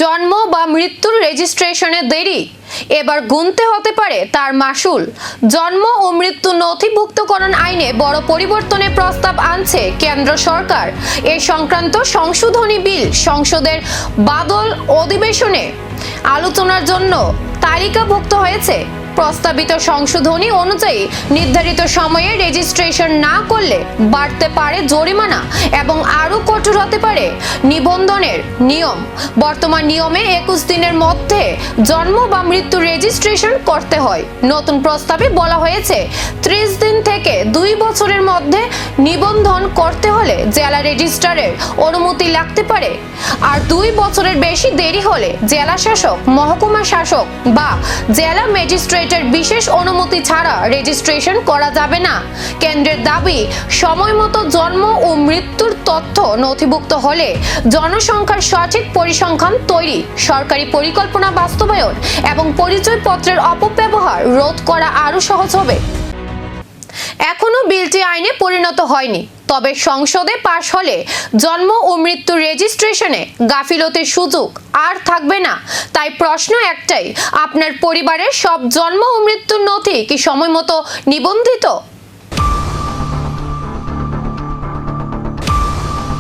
জন্ম বা মৃত্যুর রেজিস্ট্রেশনে দেরি, এবার গুনতে হতে পারে তার মাসুল। জন্ম ও মৃত্যু নথিভুক্তকরণ আইনে বড় পরিবর্তনের প্রস্তাব আনছে কেন্দ্র সরকার। এ সংক্রান্ত সংশোধনী বিল সংসদের বাদল অধিবেশনে আলোচনার জন্য তালিকাভুক্ত হয়েছে। প্রস্তাবিত সংশোধনী অনুযায়ী নির্ধারিত সময়ে রেজিস্ট্রেশন না করলে বাড়তে পারে জরিমানা এবং আরও কঠোর হতে পারে নিবন্ধনের নিয়ম। বর্তমান নিয়মে 21 দিনের মধ্যে জন্ম বা মৃত্যু রেজিস্ট্রেশন করতে হয়। নতুন প্রস্তাবে বলা হয়েছে 30 দিন থেকে 2 বছরের মধ্যে নিবন্ধন করতে হলে জেলা রেজিস্ট্রারের অনুমতি লাগতে পারে। আর 2 বছরের বেশি দেরি হলে জেলা শাসক, মহকুমা শাসক বা জেলা ম্যাজিস্ট্রেটের বিশেষ অনুমতি ছাড়া রেজিস্ট্রেশন করা যাবে না। কেন্দ্রের দাবি, সময়মতো জন্ম ও মৃত্যুর তথ্য নথিভুক্ত হলে জনসংখ্যার সঠিক পরিসংখ্যান তৈরি, সরকারি পরিকল্পনা বাস্তবায়ন এবং পরিচয়পত্রের অপব্যবহার রোধ করা আরও সহজ হবে। এখনো বিলটি আইনে পরিণত হয়নি, তবে সংসদে পাশ হলে জন্ম ও মৃত্যু রেজিস্ট্রেশনে গাফিলতির সুযোগ আর থাকবে না। তাই প্রশ্ন একটাই, আপনার পরিবারের সব জন্ম ও মৃত্যুর নথি কি সময়মতো নিবন্ধিত?